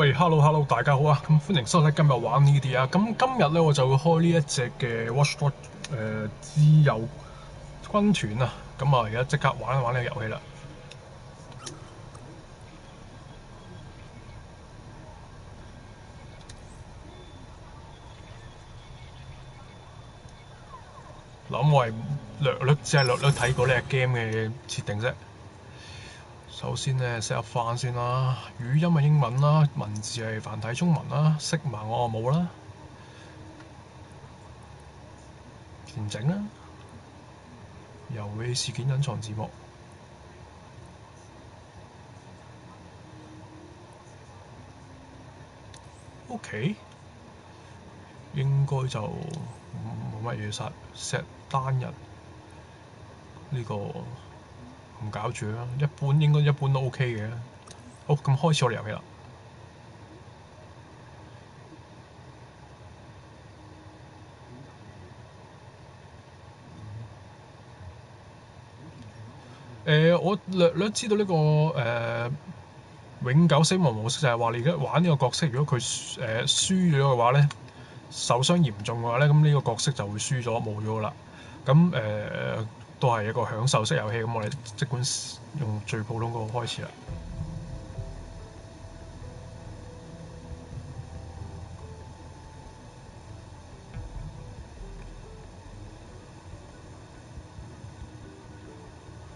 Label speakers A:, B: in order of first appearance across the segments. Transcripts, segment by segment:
A: 喂，hello，大家好啊！咁歡迎收睇今日玩呢啲啊！咁今日咧我就會開呢一隻嘅 Watchdog 自由軍團啊！咁啊，而家即刻玩一玩呢個遊戲啦！嗱，我係只係略睇過呢個 game 嘅設定啫。首先咧 set up 翻先啦，語音係英文啦，文字係繁體中文啦，色盲我冇啦，填整啦，遊戲事件隱藏字幕。OK， 應該就冇乜嘢set單人呢個唔搞住啦，一般都 OK 嘅。好，咁開始我哋遊戲啦。我略知道呢個永久死亡模式就係話你而家玩呢個角色，如果佢輸咗嘅話咧，受傷嚴重嘅話咧，咁呢個角色就會輸咗冇咗啦。咁都係一個享受式遊戲，咁我哋即管用最普通嗰個開始啦。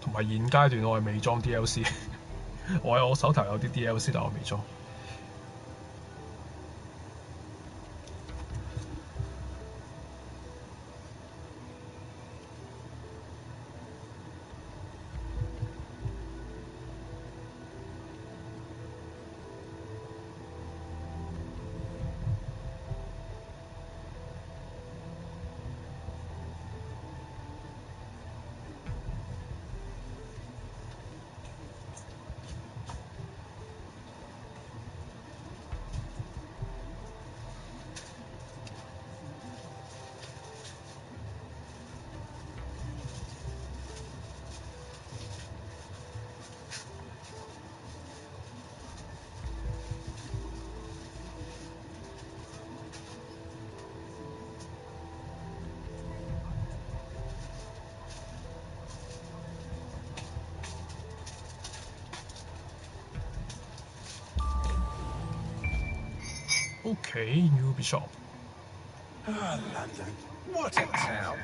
A: 同埋現階段我係未裝 DLC， 我手頭有啲 DLC， 但我未裝。Okay, Newbie Shop.
B: Ah, London. What a town.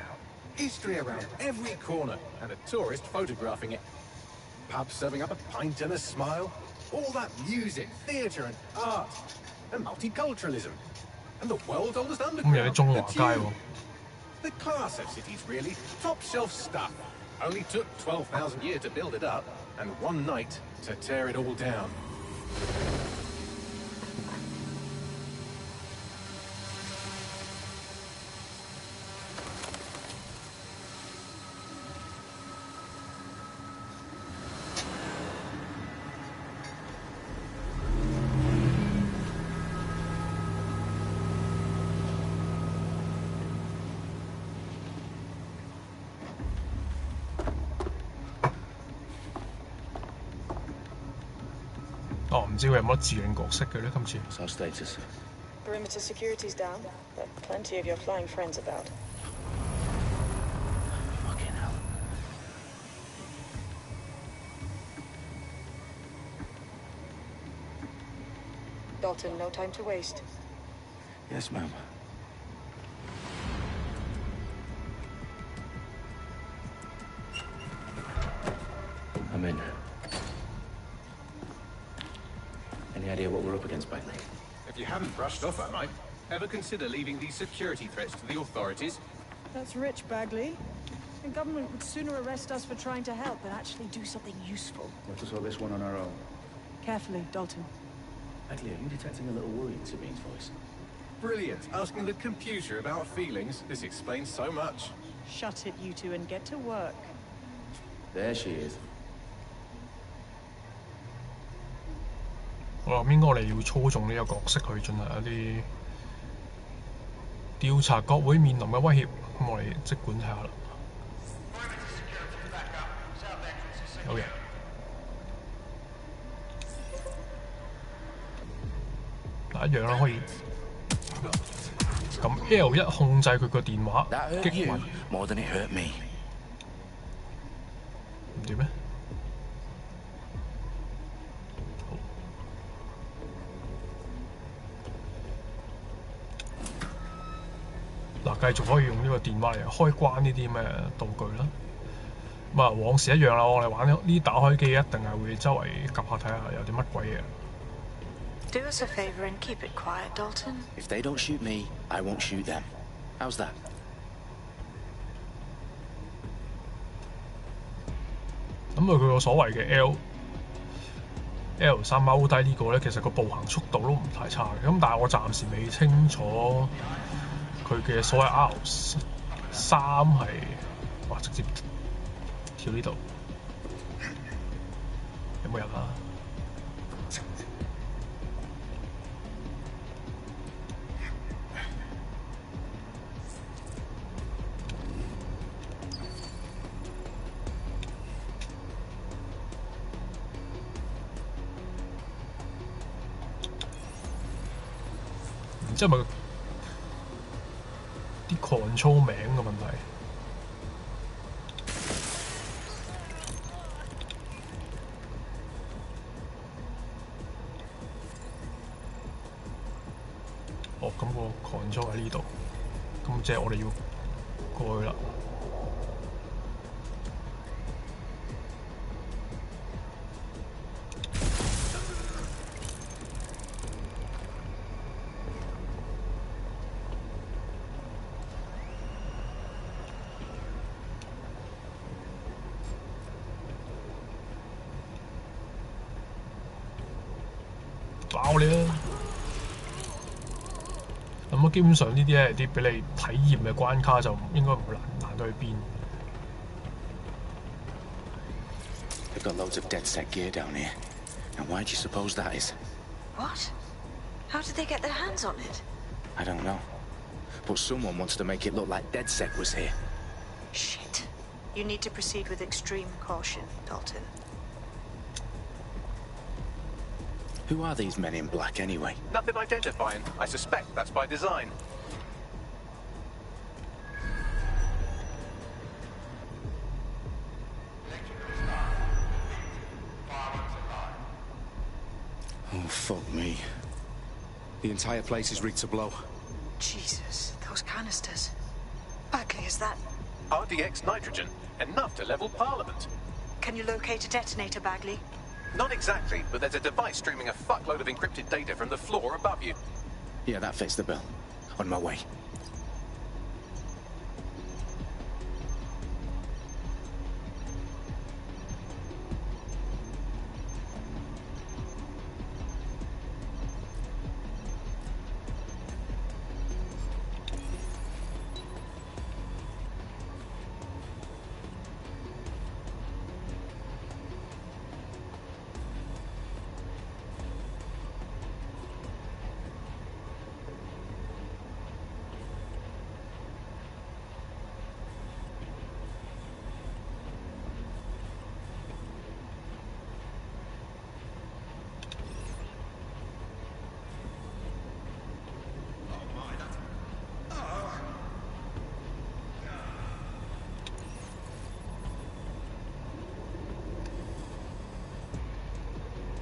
B: History around every corner and a tourist photographing it. Pubs serving up a pint and a smile. All that music, theatre and art. And multiculturalism. And the world's oldest underground. The class of cities, really. Top shelf stuff. Only took 12,000 years to build it up and one night to tear it all down.
A: 哦，唔知佢有冇得自認角色嘅咧？今次。
C: What's our status?
D: Perimeter security's down, but plenty of your flying friends about.
C: Fucking hell.
D: Dalton, no time to waste.
C: Yes, ma'am. I'm in. Any idea what we're up against, Bagley?
B: If you haven't brushed off, I might. Ever consider leaving these security threats to the authorities?
E: That's rich, Bagley. The government would sooner arrest us for trying to help than actually do something useful.
C: We'll have to sort this one on our own.
E: Carefully, Dalton.
C: Bagley, are you detecting a little worry in Sabine's voice?
B: Brilliant. Asking the computer about feelings. This explains so much.
E: Shut it, you two, and get to work.
C: There she is.
A: 我諗應該我哋要操縱呢個角色去進行一啲調查國會面臨嘅威脅，咁我哋即管睇下啦。有人。一樣啦，可以咁 L1控制佢個電話
C: That hurt
A: 擊
C: you
A: 暈，
C: more than it hurt me.
A: 唔掂咩？嗱，繼續可以用呢個電話嚟開關呢啲咁嘅道具啦。咁啊，往時一樣啦，我哋玩呢打開機一定係會周圍 𥄫 下睇下有啲乜鬼嘢。
D: Do us a favor and keep it quiet, Dalton.
C: If they don't shoot me, I won't shoot them. How's that?
A: 咁佢個所謂嘅 L3踎低呢個咧，其實個步行速度都唔太差嘅。咁但係我暫時未清楚佢嘅所謂 R3係哇直接跳呢度，有冇人啊？唔知係咪啲 control 名嘅問題？哦，咁個 control 喺呢度，咁即係我哋要過去啦。爆你啦！咁基本上呢啲係啲俾你體驗嘅關卡，就應該唔會難到去邊。
C: They've got loads of dead set gear down here. And why do you suppose that is?
D: What? How did they get their hands on it?
C: I don't know. But someone wants to make it look like dead set was here.
D: Shit. You need to proceed with extreme caution, Dalton.
C: Who are these men in black anyway?
B: Nothing identifying. I suspect that's by design.
C: Oh, fuck me. The entire place is rigged to blow.
D: Jesus, those canisters. Bagley, is that...
B: RDX nitrogen. Enough to level Parliament.
D: Can you locate a detonator, Bagley?
B: Not exactly, but there's a device streaming a fuckload of encrypted data from the floor above you.
C: Yeah, that fits the bill. On my way.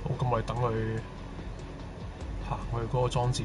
A: 好，咁我哋等佢行去嗰個裝置。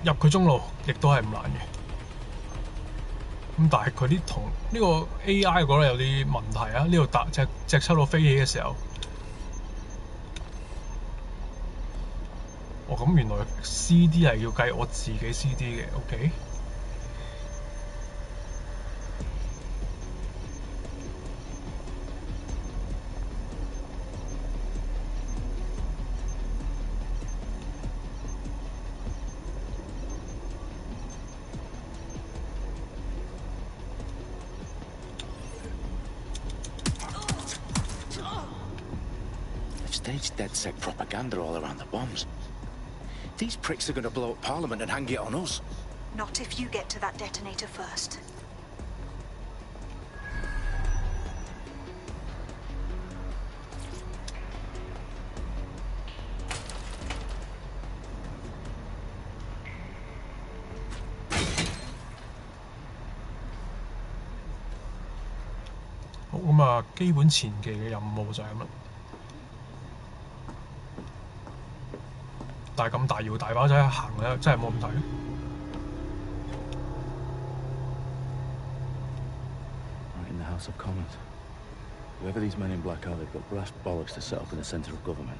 A: 入佢中路亦都係唔難嘅。咁但係佢啲同呢個 A.I. 覺得有啲問題啊！呢度隻抽到飛起嘅時候，咁原來 C.D. 係要計我自己 C.D. 嘅 ，OK？Staged
C: DedSec propaganda all around the bombs. These pricks are going to blow up Parliament and hang it on us.
D: Not if you get to that detonator first.
A: 好咁啊，基本前期嘅任務就係咁啦。但係咁大搖大擺仔行咧，真係冇咁睇。
C: Right in the House of Commons. Whoever these men in black are, they've got brass bollocks to set up in the centre of government.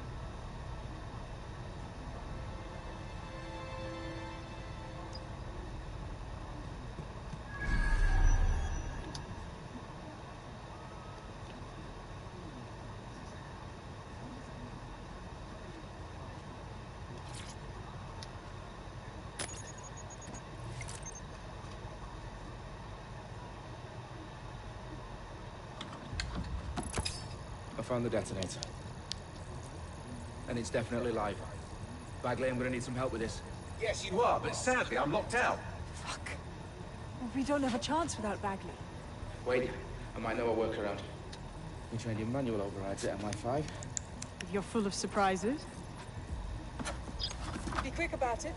F: I found the detonator. And it's definitely live. Bagley, I'm gonna need some help with this.
B: Yes, you are, but sadly I'm locked out.
E: Fuck. Well, we don't have a chance without Bagley.
F: Wait, I might know a workaround. We trained your manual overrides at MI5.
E: If you're full of surprises. Be quick about it.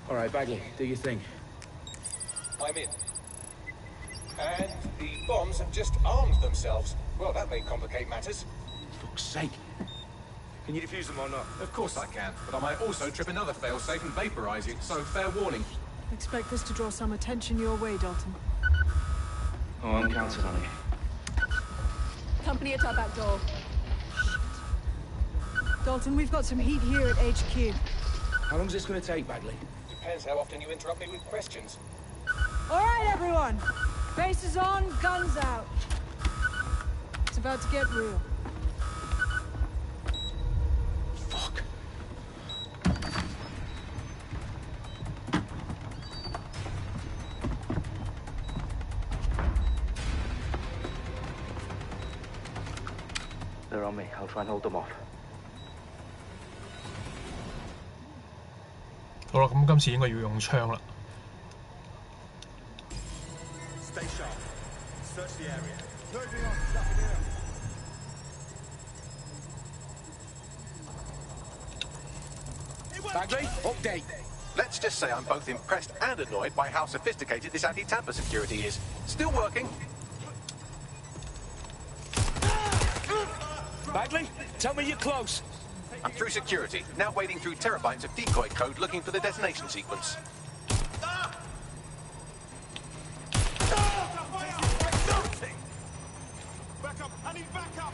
F: All right, Bagley, do your thing.
B: I'm in. And the bombs have just armed themselves. Well, that may complicate matters.
C: Fuck's sake.
F: Can you defuse them or not?
B: Of course I can, but I might also trip another failsafe and vaporize you, so fair warning.
E: Expect this to draw some attention your way, Dalton.
F: Oh, I'm counting on it.
E: Company at our back door. Shit. Dalton, we've got some heat here at HQ.
F: How long is this gonna take, Bagley?
B: Depends how often you interrupt me with questions.
E: All right, everyone. Faces on, guns out. It's about to get real.
C: Fuck.
F: They're on me. I'll try and hold them off.
A: 好啦，咁今次應該要用槍啦。
G: Stay sharp. Search the area. Moving on. Stuff it here.
B: Bagley, update. Let's just say I'm both impressed and annoyed by how sophisticated this anti-tamper security is. Still working.
F: Bagley, tell me you're close.
B: I'm through security, now wading through terabytes of decoy code looking for the detonation sequence.
G: Back up. I need backup.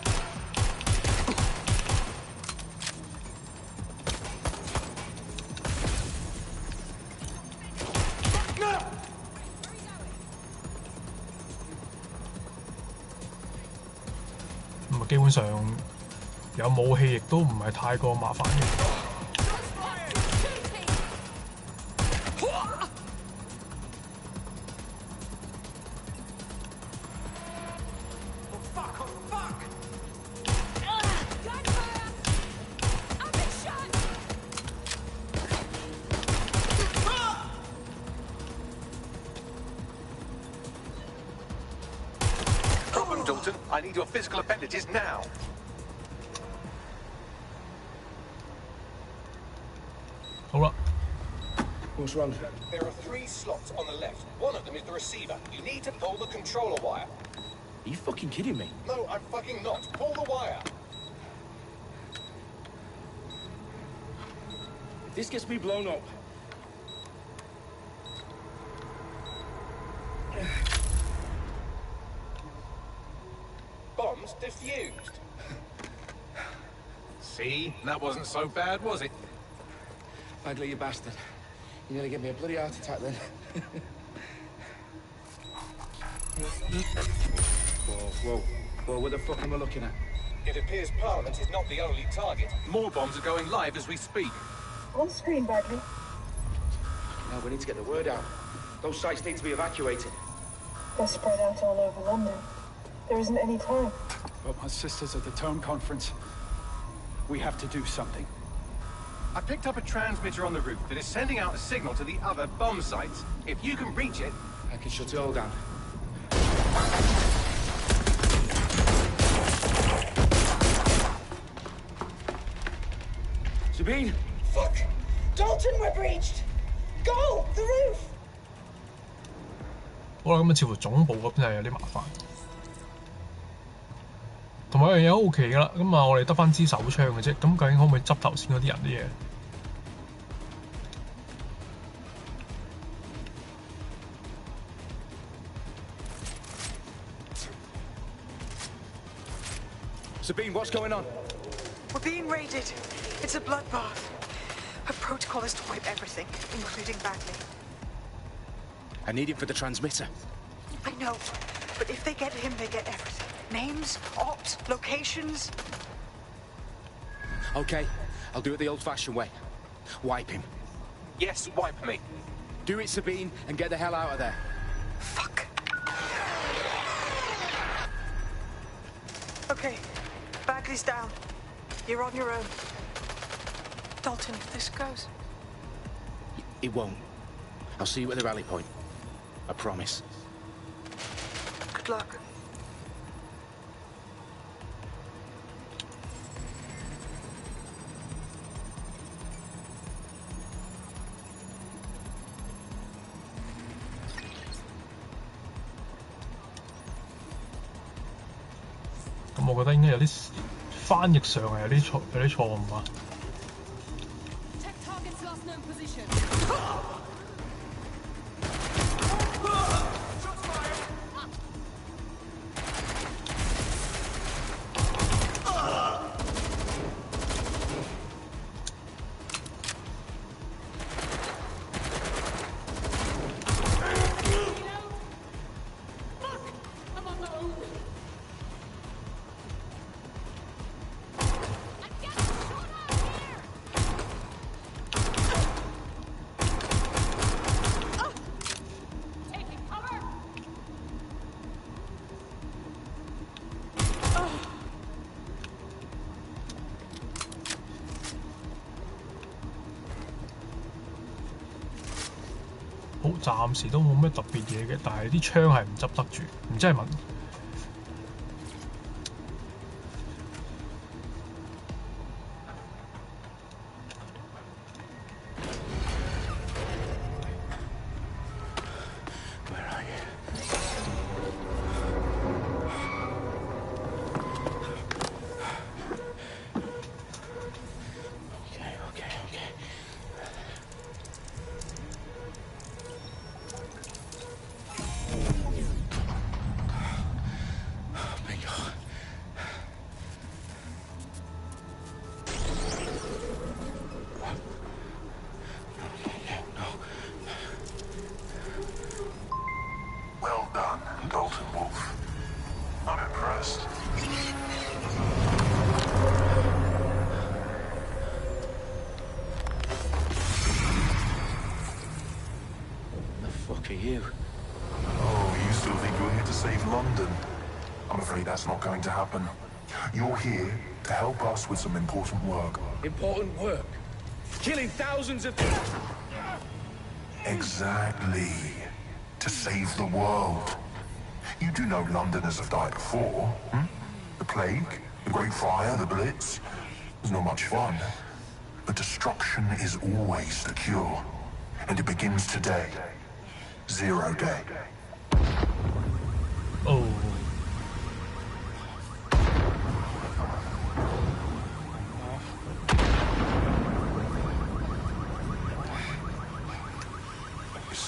A: 咁啊，基本上有武器亦都唔係太過麻煩嘅。
B: Problem, Dalton. I need your physical appendages now.
F: What's wrong?
B: There are 3 slots on the left. One of them is the receiver. You need to pull the controller wire.
F: Are you fucking kidding me?
B: No, I'm fucking not. Pull the wire.
F: this gets me blown up.
B: Bombs defused. See? That wasn't so bad, was it?
F: Bagley, you bastard. You nearly gave me a bloody heart attack then. Whoa, what the fuck am I looking at?
B: It appears Parliament is not the only target. More bombs are going live as we speak.
E: On screen, Bagley.
F: Now we need to get the word out. Those sites need to be evacuated.
E: They're spread out all over London. There isn't any time.
G: But my sister's at the Tone Conference. We have to do something.
B: I picked up a transmitter on the roof that is sending out a signal to the other bomb sites. If you can reach it...
F: I can shut it all down. Sabine?
E: Fuck! Dalton, we're breached! Go! The roof!
A: 好啦，咁啊，似乎總部嗰邊係有啲麻煩。同埋有樣嘢好奇㗎啦，咁啊，我哋得翻支手槍嘅啫，咁究竟可唔可以執頭先嗰啲人啲嘢？
F: Sabine, what's going on?
D: We're being raided. It's a bloodbath. Her protocol is to wipe everything, including Bagley.
C: I need him for the transmitter.
D: I know, but if they get him, they get everything. Names, ops, locations.
C: Okay, I'll do it the old-fashioned way. Wipe him.
B: Yes, wipe me.
C: Do it, Sabine, and get the hell out of there.
D: Fuck. Okay, Bagley's down. You're on your own. Dalton, if this goes...
C: It won't. I'll see you at the rally point. I promise.
D: Good luck.
A: 咁我覺得應該有啲翻譯上係有啲錯誤啊。
E: Tech target's last known position.
A: 好，暫時都冇咩特別嘢嘅，但係啲槍係唔執得住，唔知係問。
H: Well done, Dalton Wolf. I'm impressed.
C: The fuck are you?
H: Oh, you still think you're here to save London? I'm afraid that's not going to happen. You're here to help us with some important work.
F: Important work? Killing thousands of...
H: Exactly. To save the world. You do know Londoners have died before, hmm? The Plague, the Great Fire, the Blitz. It's not much fun. But destruction is always the cure. And it begins today. 0 day.
A: Oh.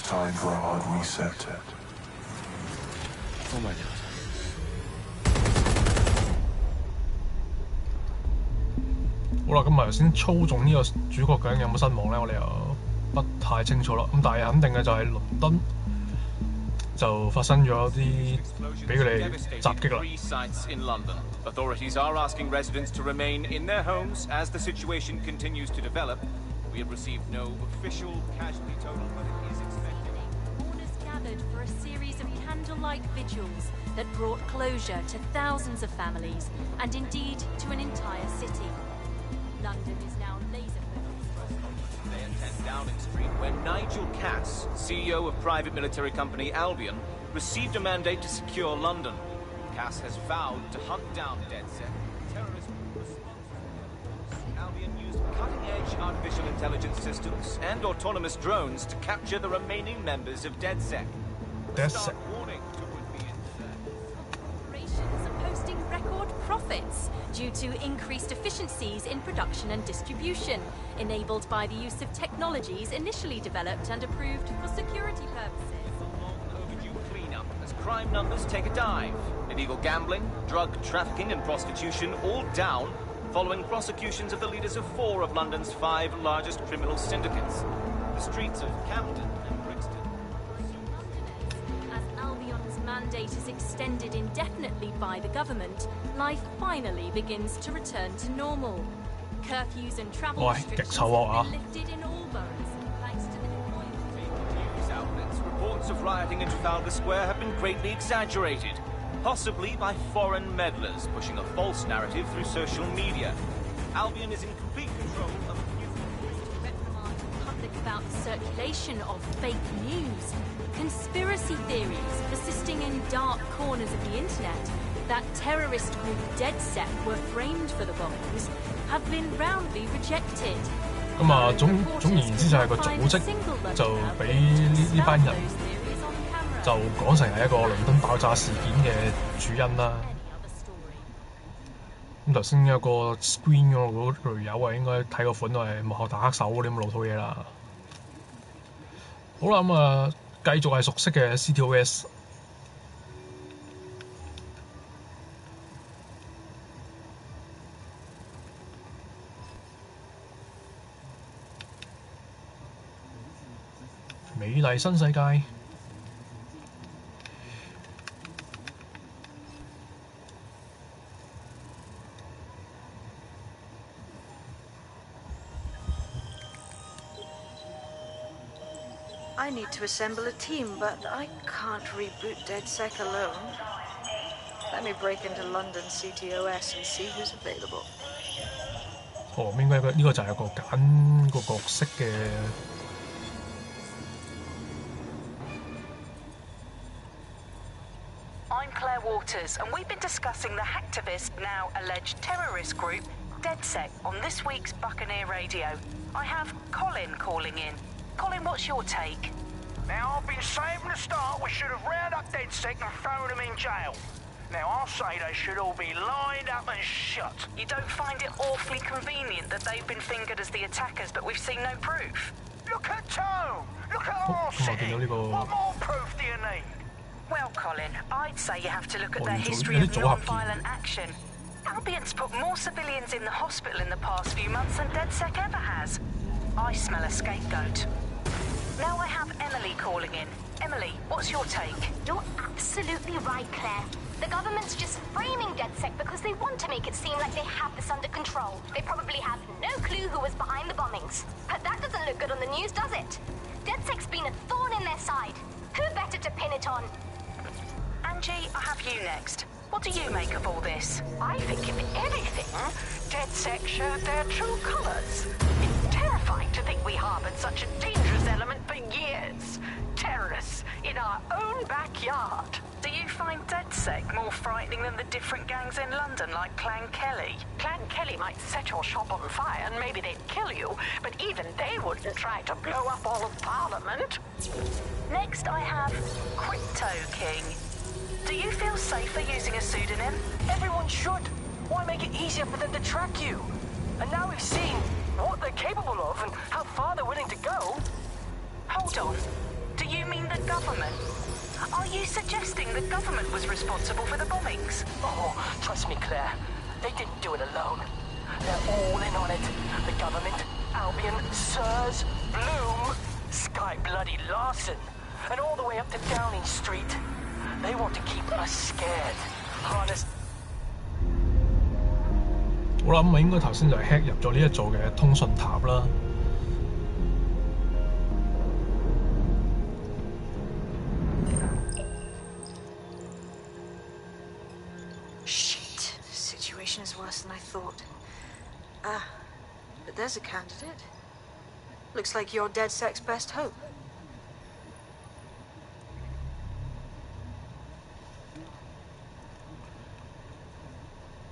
H: Time for a hard reset.
C: Oh my god.
A: 好啦，咁頭先操縱呢個主角究竟有冇身亡咧？我哋又不太清楚啦。咁但係肯定嘅就係倫敦就發生咗啲俾佢哋襲擊啦。
I: in London. Authorities are asking residents to remain in their homes as the situation continues to develop. We have received no official casualty total, but it is expected.
J: Mourners gathered for a series of candlelight vigils that brought closure to thousands of families and indeed to an entire city. London is now laser-focused.
I: They attend Downing Street, where Nigel Cass, CEO of private military company Albion, received a mandate to secure London. Cass has vowed to hunt down DedSec, terrorism responsible. Albion used cutting-edge artificial intelligence systems and autonomous drones to capture the remaining members of DedSec.
A: DedSec.
I: Warning to would-be
J: Corporations are posting record profits due to increased efficiencies in production and distribution, enabled by the use of technologies initially developed and approved for security purposes.
I: overdue cleanup as crime numbers take a dive. Illegal gambling, drug trafficking and prostitution all down following prosecutions of the leaders of 4 of London's 5 largest criminal syndicates. The streets of Camden and Brixton.
J: As Albion's mandate is extended indefinitely by the government, life finally begins to return to normal. Curfews and travel restrictions have been lifted in all boroughs, thanks to the deployment.
I: News outlets, reports of rioting in Trafalgar Square have been greatly exaggerated, possibly by foreign meddlers pushing a false narrative through social media. Albion is in complete control of a few...
J: Reprimand the public about the circulation of fake news. Conspiracy theories persisting in dark corners of the internet that terrorist group DedSec were framed for the bombings have been roundly rejected.
A: 咁啊，總言之就係個組織就俾呢班人就講成係一個倫敦爆炸事件嘅主因啦。咁頭先有個 screen 嗰條友啊，應該睇個款都係幕後打黑手嗰啲咁老土嘢啦。好啦，咁啊，繼續係熟悉嘅 CTOS。美麗新世界。
D: I need to assemble a team, but I can't reboot DedSec alone. Let me break into London CTOS and see who's available.
A: 哦，應該呢個就係個揀個角色嘅。
K: I'm Claire Waters, and we've been discussing the hacktivist, now alleged terrorist group, DedSec, on this week's Buccaneer Radio. I have Colin calling in. Colin, what's your take?
L: Now, I've been saying from the start we should have rounded up DedSec and thrown them in jail. Now, I'll say they should all be lined up and shot.
K: You don't find it awfully convenient that they've been fingered as the attackers, but we've seen no proof?
L: Look at Tone! Look at our city! What more proof do you need?
K: Well, Colin, I'd say you have to look at their history of non-violent action. Albion's put more civilians in the hospital in the past few months than DedSec ever has. I smell a scapegoat. Now I have Emily calling in. Emily, what's your take?
M: You're absolutely right, Claire. The government's just framing DedSec because they want to make it seem like they have this under control. They probably have no clue who was behind the bombings. But that doesn't look good on the news, does it? DedSec's been a thorn in their side. Who better to pin it on?
K: Angie, I have you next. What do you make of all this?
L: I think, if anything, DedSec showed their true colours. It's terrifying to think we harboured such a dangerous element for years. Terrorists in our own backyard.
K: Do you find DedSec more frightening than the different gangs in London, like Clan Kelly?
L: Clan Kelly might set your shop on fire and maybe they'd kill you, but even they wouldn't try to blow up all of Parliament.
K: Next, I have Crypto King. Do you feel safer using a pseudonym?
L: Everyone should. Why make it easier for them to track you? And now we've seen what they're capable of and how far they're willing to go.
K: Hold on. Do You mean the government? Are you suggesting the government was responsible for the bombings?
N: Oh, trust me, Claire. They didn't do it alone. They're all in on it. The government, Albion, Sirs, Bloom, Sky Bloody Larson, and all the way up to Downing Street. They want to keep us scared. Harness.
A: 我諗啊，應該頭先就係 hack 入咗呢一座嘅通訊塔啦。
D: Shit. The situation is worse than I thought. Ah, but there's a candidate. Looks like you're DedSec's best hope.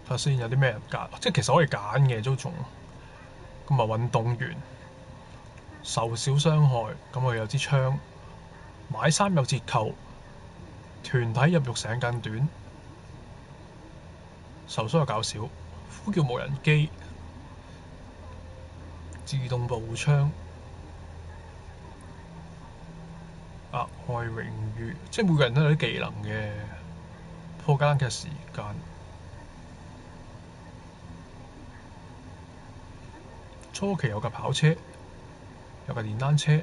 A: 睇下先有啲咩人揀，即係其實可以揀嘅都仲。咁啊，運動員受小傷害，咁啊有支槍，買衫有折扣，團體入獄時間更短，受傷又較少，呼叫無人機，自動步槍，額外榮譽，即係每個人都有啲技能嘅，破間嘅時間。初期有架跑車，有架電單車，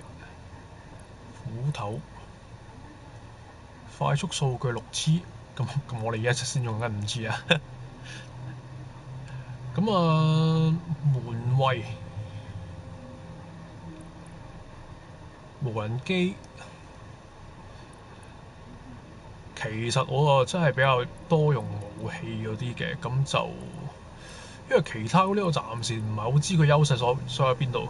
A: 斧頭，快速數據6G，咁我哋而家先用緊5G啊。咁啊，門衛，無人機，其實我啊真係比較多用武器嗰啲嘅，咁就。因為其他嗰啲我暫時唔係好知佢優勢所喺邊度。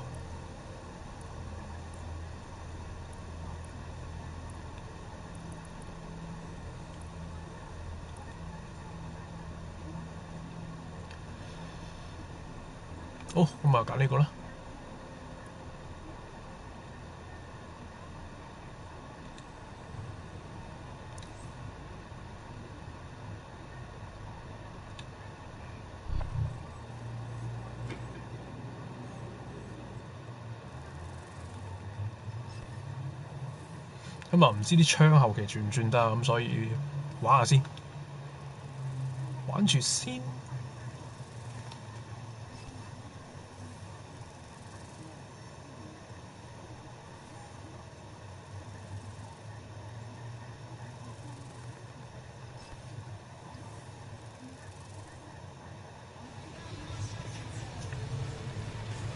A: 好，咁啊揀呢個啦。咁啊，唔知啲槍後期轉唔轉得啊，咁所以玩下先，玩住先。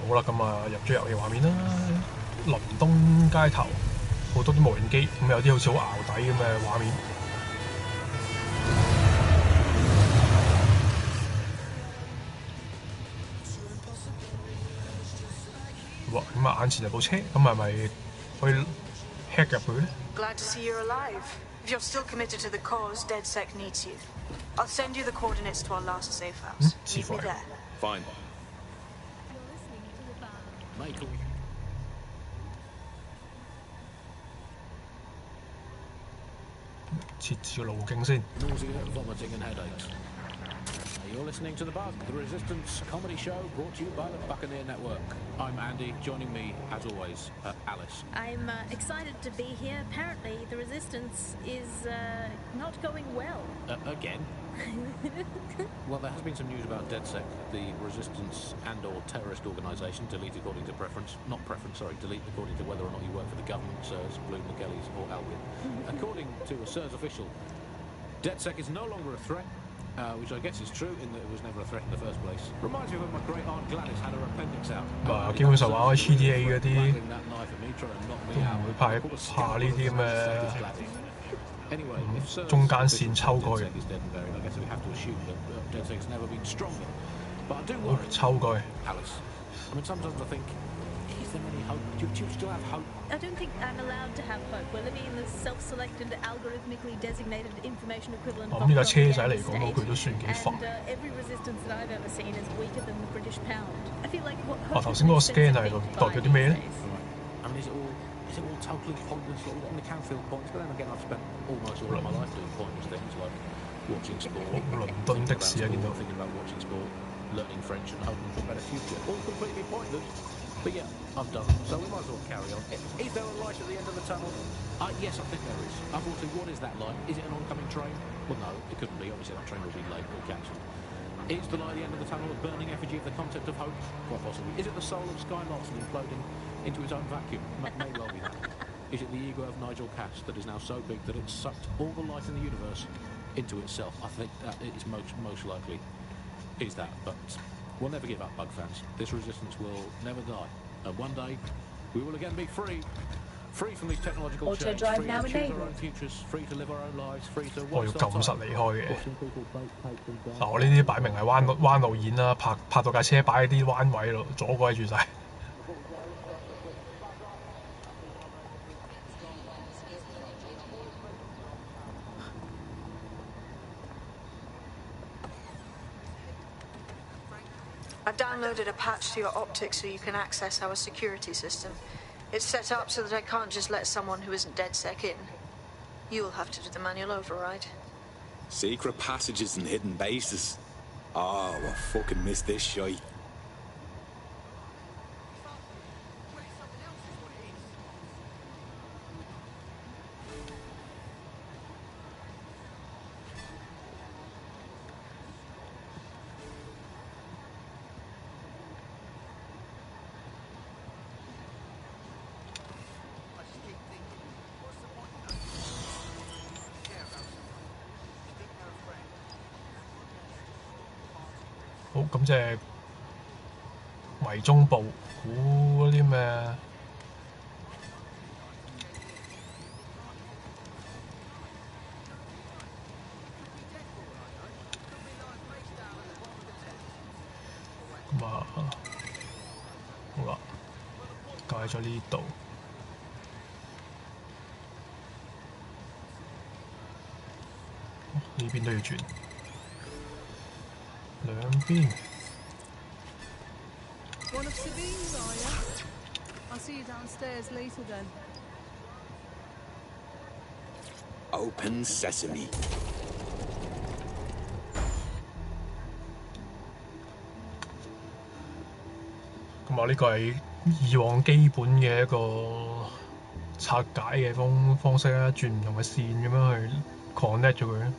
A: 好啦，咁啊入咗遊戲畫面啦，倫敦街頭。好多啲無人機，咁有啲好似好淆底咁嘅畫面。哇！咁啊，眼前有部車，咁係咪可以 hack 入去咧
D: Glad to see you're alive. If you're still committed to the cause, DedSec needs you. I'll send you the coordinates to our last safe house. Meet me there.
C: Fine. Michael.
A: 設置個路徑先。
C: Nausea, vomiting, and headaches. You're listening to The Bug, the Resistance comedy show brought to you by the Buccaneer Network. I'm Andy. Joining me, as always, Alice.
J: I'm excited to be here. Apparently, the Resistance is not going well.
C: Again? Well, there has been some news about DedSec, the Resistance and/or terrorist organisation. Delete according to preference. Not preference, sorry. Delete according to whether or not you work for the government, Sirs, Bloom, the Kellys, or Albion. According to a Sirs official, DedSec is no longer a threat. Which I guess is true in that it was never a threat in the first place. Reminds me of when my great aunt Gladys had her appendix out.
A: 基本上玩開 GTA 嗰啲都唔會怕呢啲咁嘅中間線抽過去。好，抽過去。
C: I mean, sometimes I think, is there any hope? Do you still have hope?
J: I don't think I'm allowed to have hope. We're living in the self-selected, algorithmically designated information equivalent of
A: 呢架車仔嚟講到佢都算幾煩。
J: every resistance that I've ever seen is weaker than the British pound. I feel like what
A: 頭先嗰個 scan 係代表啲咩咧？
C: I mean, is it all totally pointless? I mean, it can feel pointless, but then again, I've spent almost all of my life doing pointless things like watching sport,
A: 倫敦的士啊，見到。
C: thinking about watching sport, learning French and hoping for a better future. All completely pointless. But yeah, I'm done. So we might as well carry on. Is there a light at the end of the tunnel? Yes, I think there is. Unfortunately, what is that light? Is it an oncoming train? Well, no, it couldn't be. Obviously, that train will be late or cancelled. Is the light at the end of the tunnel a burning effigy of the concept of hope? Quite possibly. Is it the soul of Sky Larson imploding into its own vacuum? May well be that. Is it the ego of Nigel Cass that is now so big that it's sucked all the light in the universe into itself? I think that is most likely is that, but we'll never give up, Bug fans. This resistance will never die. And one day, we will again be free. Free from these technological chains, free to choose our own futures, free to live our own lives, free to
A: 我要撳實離開嘅。嗱，我呢啲擺明係彎路演啦，拍到架車擺喺啲彎位度，阻鬼住晒。
D: I've downloaded a patch to your optics so you can access our security system. It's set up so that I can't just let someone who isn't DedSec in. You'll have to do the manual override.
O: Secret passages and hidden bases. Oh, I fucking missed this shite.
A: 好，咁即係圍中部估嗰啲咩？咁啊，好啦，解咗呢度。呢邊都要轉。兩邊。
E: One of Sabine's, are you? I'll see you downstairs later then.
O: Open sesame.
A: 咁啊，呢個係以往基本嘅一個拆解嘅方式啦，轉唔同嘅線咁樣去 connect 咗佢。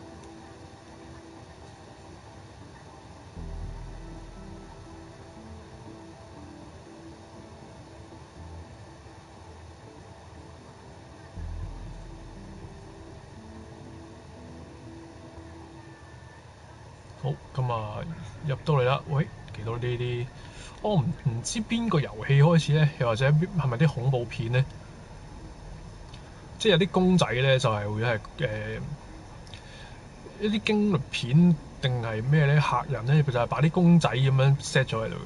A: 好，咁啊入到嚟啦，喂，見到呢啲，我唔知邊個遊戲開始咧，又或者係咪啲恐怖片咧？即係有啲公仔咧，就係會係一啲驚慄片定係咩咧？嚇人咧，就係擺啲公仔咁樣 set 咗喺度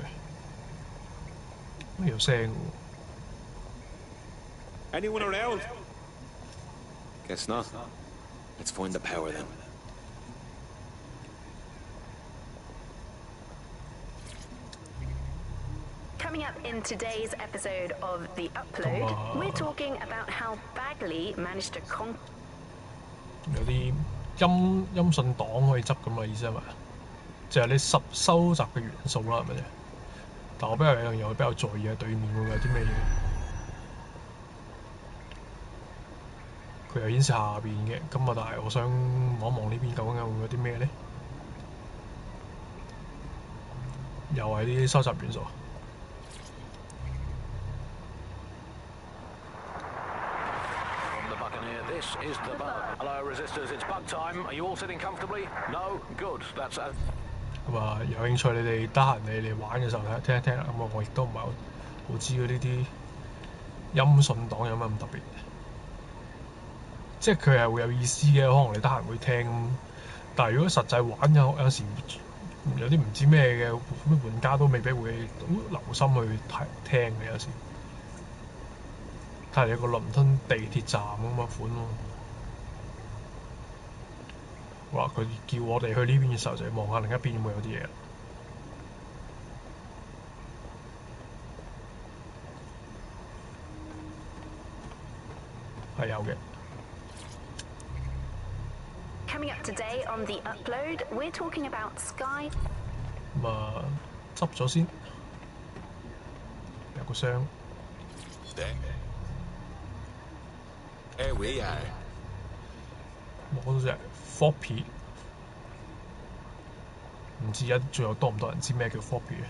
A: 嘅，有聲喎。
O: Anyone around? Guess not. Let's find the power then.
K: Coming up in today's episode of The Upload, we're talking about how Bagley managed to conquer.
A: 有啲音訊檔可以執咁嘅意思係咪？就係你收集嘅元素啦，係咪啫？但我比較有樣嘢我比較在意係對面會有啲咩嘢。佢又顯示下邊嘅，咁啊，但係我想望一望呢邊究竟會有啲咩咧？又係啲收集元素。
C: This is the bug. Hello, resistors. It's bug time. Are you all sitting comfortably? No? Good. That's a.
A: 咁啊，有興趣你哋得閒你嚟玩嘅時候聽一聽啦。咁啊，我亦都唔係好知佢呢啲音訊檔有乜咁特別。即係佢係會有意思嘅，可能你得閒會聽。但係如果實際玩有時有啲唔知咩嘅玩家都未必會留心去聽嘅有時。睇嚟有個倫敦地鐵站咁嘅款喎。好啦，佢叫我哋去呢邊嘅時候就要望下另一邊會有啲嘢。係有嘅。
K: Coming up today on The Upload, we're talking about Sky.
A: 咁啊，執咗先。有個個箱。
O: Here we are。
A: 攞到隻 floppy， 唔知最後多唔多人知咩叫 floppy 嘅？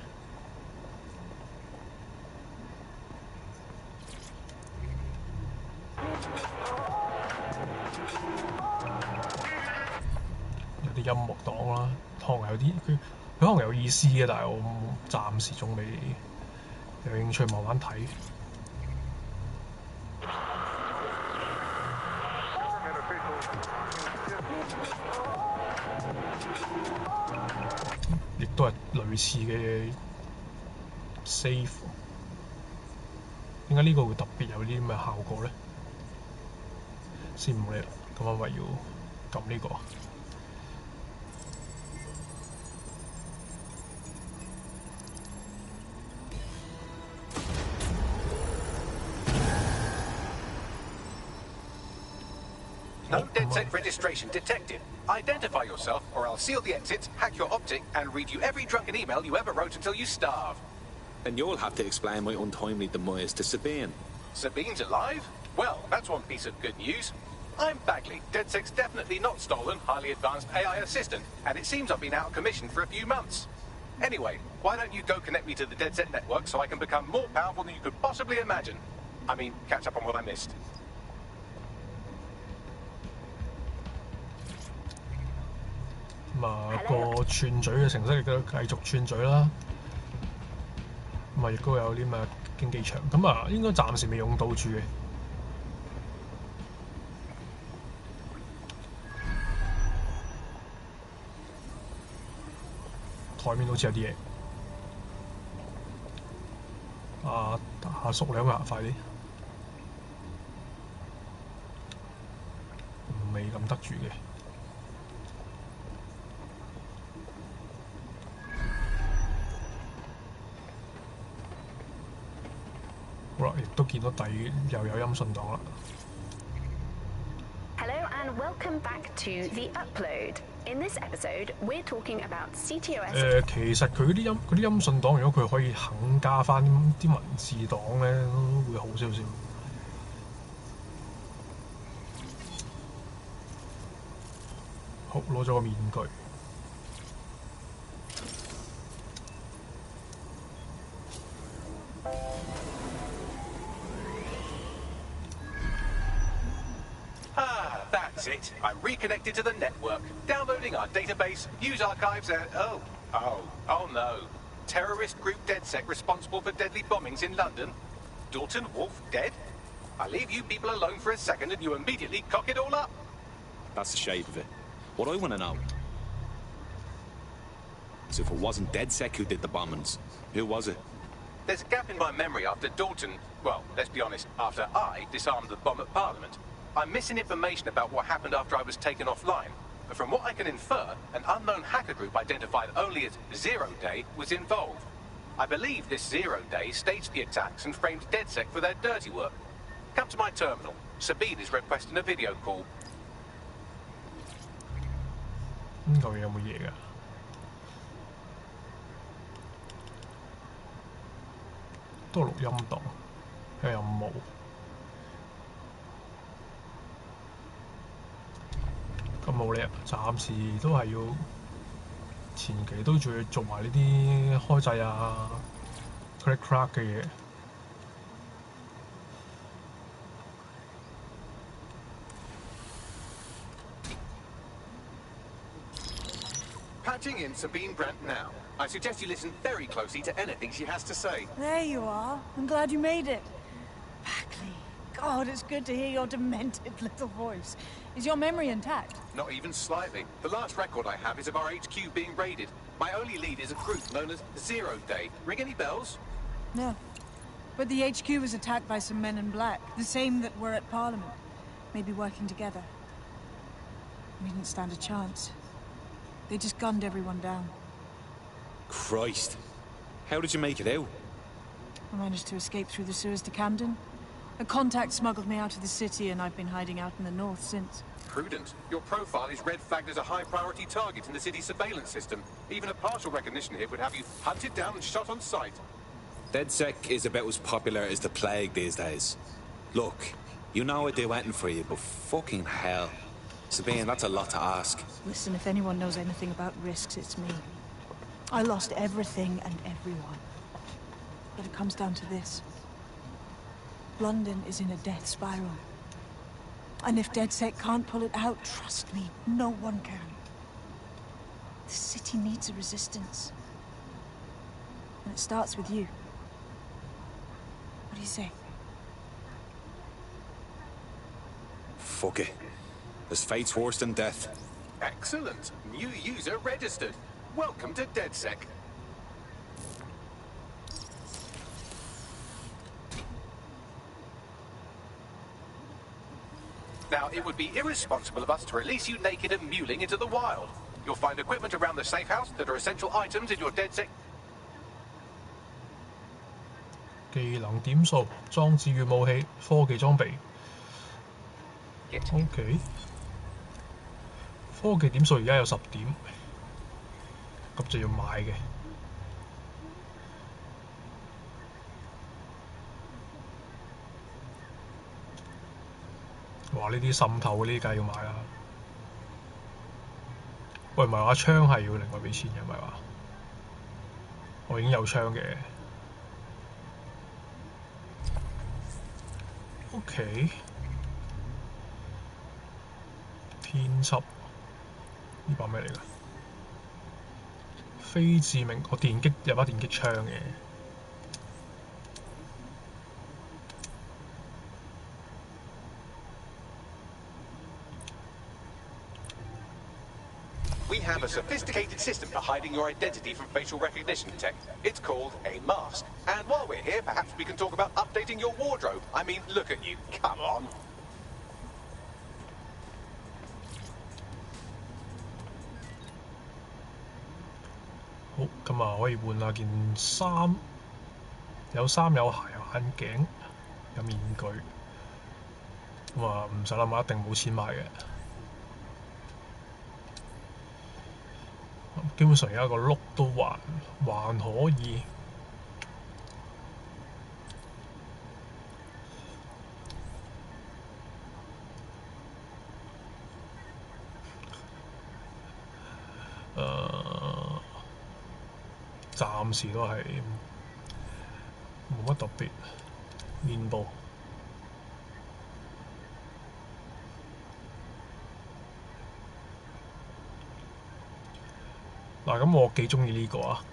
A: 有啲音樂檔啦，可能有啲佢可能有意思嘅，但係我暫時仲未有興趣慢慢睇。亦都係類似嘅 save。點解呢個會特別有啲咁嘅效果咧？先唔理啦，咁我咪要撳呢個。
B: No DedSec registration detected. Identify yourself, or I'll seal the exits, hack your optic, and read you every drunken email you ever wrote until you starve.
O: And you'll have to explain my untimely demise to Sabine.
B: Sabine's alive? Well, that's one piece of good news. I'm Bagley, DedSec's definitely not stolen, highly advanced AI assistant, and it seems I've been out of commission for a few months. Anyway, why don't you go connect me to the DedSec network so I can become more powerful than you could possibly imagine? I mean, catch up on what I missed.
A: 咁啊，個串嘴嘅程式亦都繼續串嘴啦。咁啊，亦都有啲咩競技場，咁啊應該暫時未用到住嘅。台面好似有啲嘢。啊，阿叔你可唔可以行快啲？未撳得住嘅。好啦，亦都見到底又有音訊檔啦。
K: Hello and welcome back to the upload. In this episode, we're talking about CTOS.
A: 其實佢嗰啲音訊檔，如果佢可以肯加翻啲文字檔咧，都會好少少。好，攞咗個面具。
B: That's it. I'm reconnected to the network, downloading our database, news archives, and oh no. Terrorist group DedSec responsible for deadly bombings in London. Dalton Wolfe dead? I leave you people alone for a second and you immediately cock it all up.
O: That's the shape of it. What I want to know is if it wasn't DedSec who did the bombings, who was it?
B: There's a gap in my memory after Dalton, well, let's be honest, after I disarmed the bomb at Parliament. I'm missing information about what happened after I was taken offline, but from what I can infer, an unknown hacker group identified only as Zero Day was involved. I believe this Zero Day staged the attacks and framed DedSec for their dirty work. Come to my terminal. Sabine is requesting a video call.
A: 呢嚿嘢有冇嘢㗎？都係錄音檔，睇下有冇。咁冇理由，暫時都係要前期都仲要做埋呢啲開掣啊、click crack 嘅嘢。
B: Patching in Sabine Brandt now. I suggest you listen very closely to anything she has to say.
E: There you are. I'm glad you made it. Bagley. God, it's good to hear your demented little voice. Is your memory intact?
B: Not even slightly. The last record I have is of our HQ being raided. My only lead is a group known as Zero Day. Ring any bells?
E: No. But the HQ was attacked by some men in black, the same that were at Parliament. Maybe working together. We didn't stand a chance. They just gunned everyone down.
O: Christ. How did you make it out?
E: I managed to escape through the sewers to Camden. A contact smuggled me out of the city, and I've been hiding out in the north since.
B: Prudent. Your profile is red flagged as a high-priority target in the city's surveillance system. Even a partial recognition hit would have you hunted down and shot on sight.
O: DedSec is about as popular as the plague these days. Look, you know I'd do anything for you, but fucking hell. Sabine, that's a lot to ask.
E: Listen, if anyone knows anything about risks, it's me. I lost everything and everyone. But it comes down to this. London is in a death spiral. And if DedSec can't pull it out, trust me, no one can. The city needs a resistance. And it starts with you. What do you say?
O: Fuck it. There's fate's worse than death.
B: Excellent. New user registered. Welcome to DedSec. Now, it would be irresponsible of us to release you naked and mewling into the wild. You'll find equipment around the safe house that are essential items in your DedSec.
A: 技能點數、裝置與武器、科技裝備。OK。科技點數而家有10點，咁就要買嘅。哇！呢啲滲透嗰啲梗係要買啦。喂，唔係話槍係要另外俾錢嘅，唔係話？我已經有槍嘅。OK。編輯呢把咩嚟㗎？非致命，我電擊有把電擊槍嘅。
B: We have a sophisticated system for hiding your identity from facial recognition tech. It's called a mask. And while we're here, perhaps we can talk about updating your wardrobe. I mean, look at you. Come on.
A: 好，咁啊可以換下件衫，有衫有鞋有眼鏡有面具，咁啊唔使諗，一定冇錢買嘅。基本上而家個碌都還可以。暫時都係冇乜特別。面部嗱，咁我幾中意呢個啊！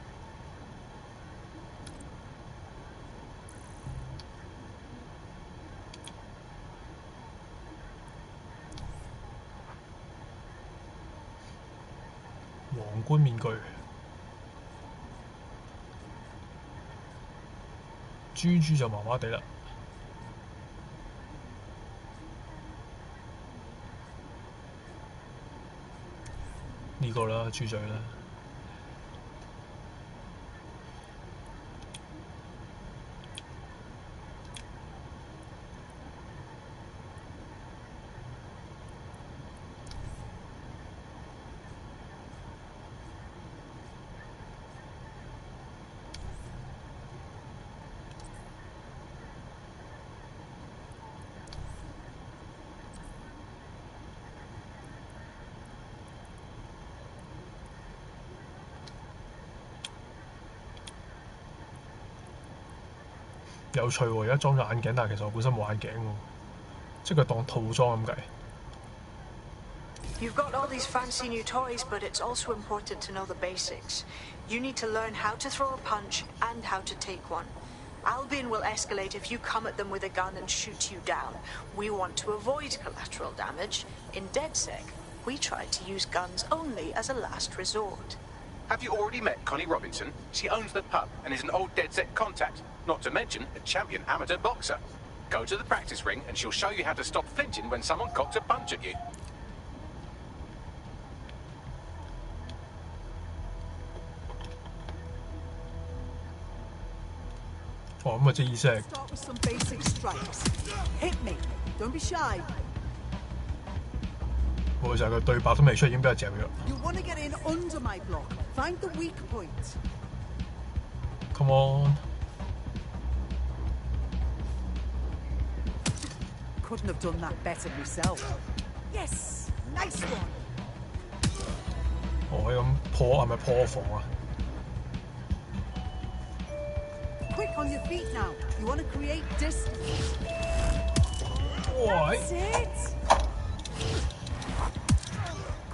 A: 皇冠面具。豬就麻麻地啦，呢個啦，豬嘴啦。有趣喎！而家裝咗眼鏡，但係其實我本身冇眼鏡喎，即係佢當套裝咁計。
D: You've got all these fancy new toys, but it's also important to know the basics. You need to learn how to throw a punch and how to take one. Albion will escalate if you come at them with a gun and shoot you down. We want to avoid collateral damage. In DedSec, we try to use guns only as a last resort.
B: Have you already met Connie Robinson? She owns the pub and is an old DedSec contact, not to mention a champion amateur boxer. Go to the practice ring and she'll show you how to stop flinching when someone cocks a punch at you.
A: Oh, 咁啊，即係意思係
P: Start with some basic strikes. Hit me. Don't be shy.
A: 會就係佢對白都未出，已經俾佢嚼咗。
P: You want to get in under my block. Find the weak point.
A: Come on.
P: couldn't have done that better myself. Yes, nice one.
A: 我可以咁破係咪破防啊？
P: Quick on your feet now. You want to create distance.
A: 哇！
P: That's it.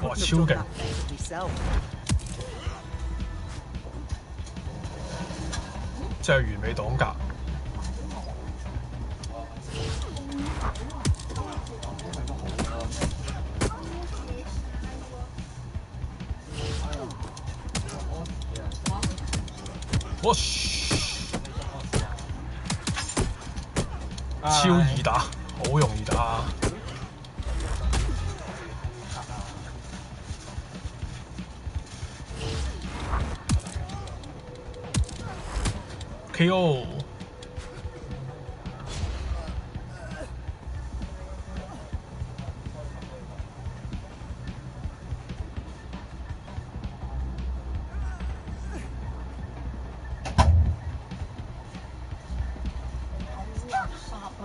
A: 哇，
P: Couldn't
A: 超
P: have done
A: 勁！
P: that better myself.
A: 真係完美擋格。哇！超易打，好容易打。KO。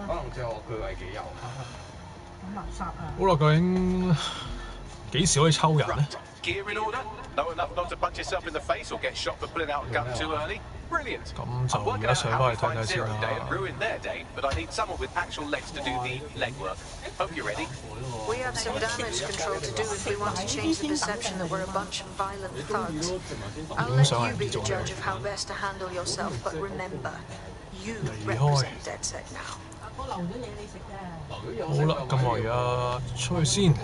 F: 可能最後佢係幾有。
A: 好啦，究竟幾時可以抽人呢？
B: Gear in order? Know enough not to punch yourself in the face or get shot for pulling out a gun too early? Brilliant.
A: 咁就而家上翻去睇睇先啦。
B: Ruin their day, but I need someone with actual legs to do the legwork. Hope you're ready.
D: We have some damage control to do if we want to change the perception that we're a bunch of violent thugs. I'll let you be the judge of how best to handle yourself, but remember, you represent DedSec now.
A: 好啦，咁我而家出去先。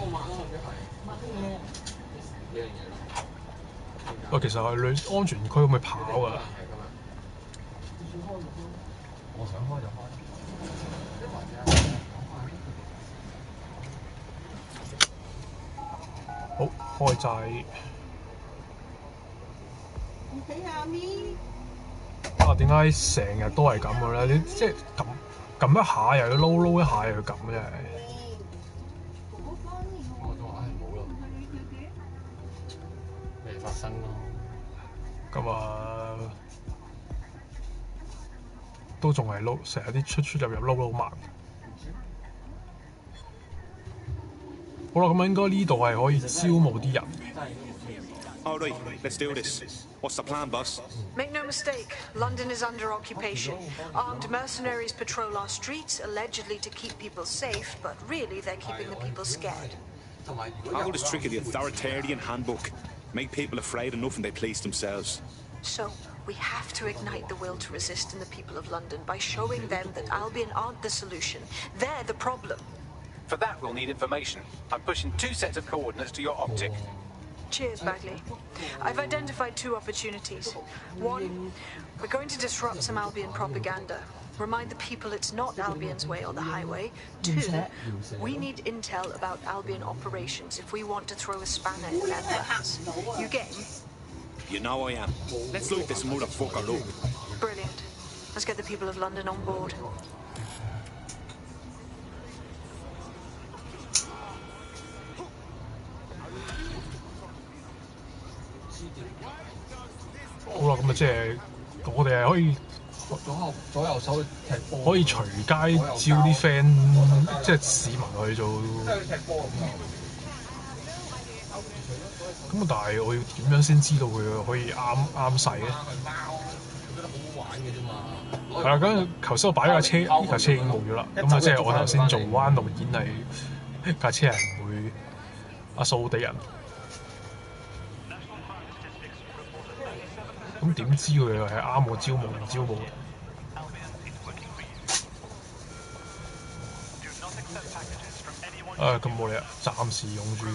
A: 喂，其實係你安全區可唔可以跑啊？
F: 我想開就開。
A: 好，開掣。啊，點解成日都係咁嘅咧？你即係撳一下又要撈一下又要撳，真係。
F: 我都話唉冇咯，未發生咯。
A: 咁啊，都仲係撈，成日啲出入撈慢。好啦，咁應該呢度係可以招募啲人。
O: All right, let's do this. What's the plan, boss?
D: Make no mistake, London is under occupation. Armed mercenaries patrol our streets, allegedly to keep people safe, but really they're keeping the people scared.
O: How is trick of the authoritarian handbook? Make people afraid enough and they police themselves.
D: So, we have to ignite the will to resist in the people of London by showing them that Albion aren't the solution. They're the problem.
B: For that, we'll need information. I'm pushing 2 sets of coordinates to your optic.
D: Cheers, Bagley. I've identified 2 opportunities. 1, we're going to disrupt some Albion propaganda. Remind the people it's not Albion's way or the highway. 2, we need intel about Albion operations if we want to throw a spanner in their plans. You game?
O: You know I am. Let's light this motherfucker up.
D: Brilliant. Let's get the people of London on board.
A: 好啦，咁啊，即係我哋係可以
F: 左右手踢波，
A: 可以隨街招啲 friend， 即係市民去做。
F: 踢波
A: 咁啊，但係我要點樣先知道佢可以啱使咧？係啦，咁頭先我擺咗架車，呢架車已經冇咗啦。咁啊，即係我頭先做彎路演係架車係唔會掃地人。咁點知佢係啱我招募唔招募？咁冇理啊，暫時用住。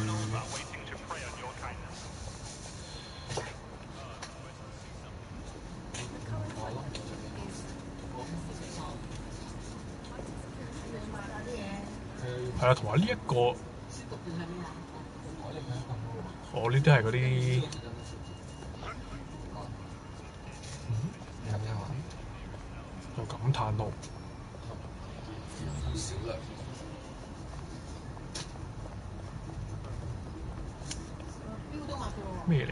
A: 係啦，同埋呢一個，呢啲係嗰啲。有感嘆號。咩嚟？